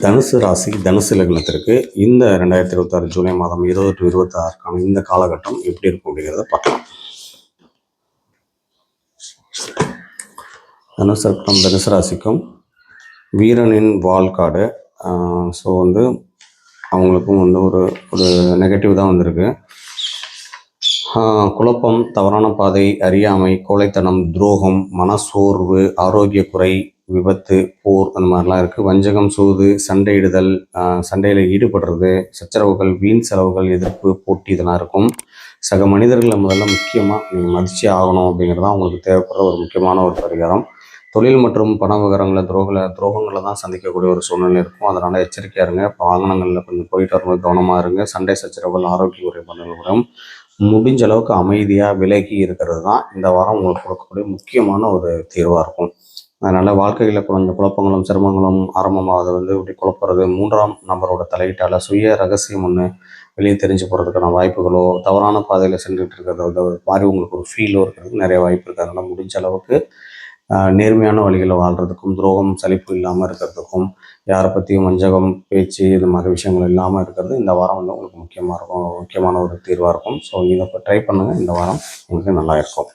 தனுசு ராசி தனுசு லக்னத்திற்கு இந்த 2026 ஜூலை மாதம் 20 to 26 இந்த காலகட்டம் எப்படி இருக்கும் அப்படிங்கிறத பார்க்கலாம். தனுசு லக்னம் தனுசு ராசிக்கும் வீரனின் வாழ்காடு. ஸோ அவங்களுக்கும் ஒரு ஒரு நெகட்டிவ் தான் வந்திருக்கு. குழப்பம், தவறான பாதை, அறியாமை, கோழைத்தனம், துரோகம், மனசோர்வு, ஆரோக்கிய குறை, விபத்து, போர் அந்த மாதிரிலாம் இருக்குது. வஞ்சகம், சூது, சண்டையிடுதல், சண்டையில் ஈடுபடுறது, சச்சரவுகள், வீண் செலவுகள், எதிர்ப்பு, போட்டி இதெல்லாம் இருக்கும். சக மனிதர்களை முதல்ல முக்கியமாக நீங்கள் மதிச்சு ஆகணும் அப்படிங்கிறது தான் உங்களுக்கு தேவைப்படுற ஒரு முக்கியமான ஒரு பரிகாரம். தொழில் மற்றும் பண விவகாரங்களை துரோகங்களை தான் சந்திக்கக்கூடிய ஒரு சூழ்நிலை இருக்கும். அதனால் எச்சரிக்கையாக இருங்க. இப்போ வாகனங்களில் கொஞ்சம் போயிட்டு வரும்போது கவனமாக இருங்க. சண்டை சச்சரவுகள், ஆரோக்கிய குறைபாடுகள் வரும். முடிஞ்ச அளவுக்கு அமைதியாக விலகி இருக்கிறது தான் இந்த வாரம் உங்களுக்கு கொடுக்கக்கூடிய முக்கியமான ஒரு தீர்வாக இருக்கும். அதனால் வாழ்க்கையில் கொஞ்சம் குழப்பங்களும் சிரமங்களும் ஆரம்பமாவது இப்படி குழப்பறது, 3ஆம் நபரோட தலையீட்டால் சுய ரகசியம் ஒன்று வெளியே தெரிஞ்சு போகிறதுக்கான வாய்ப்புகளோ, தவறான பாதையில் சென்றுட்டு இருக்கிறத மாதிரி உங்களுக்கு ஒரு ஃபீலோ இருக்கிறதுக்கு நிறைய வாய்ப்பு இருக்குது. அதனால் முடிஞ்ச அளவுக்கு நேர்மையான வழிகளில் வாழ்கிறதுக்கும், துரோகம் சலிப்பு இல்லாமல் இருக்கிறதுக்கும், யாரை பற்றியும் வஞ்சகம் பேச்சு இது மாதிரி விஷயங்கள் இல்லாமல் இருக்கிறது இந்த வாரம் உங்களுக்கு முக்கியமான ஒரு தீர்வாக இருக்கும். ஸோ இதை ட்ரை பண்ணுங்கள். இந்த வாரம் உங்களுக்கு நல்லா இருக்கும்.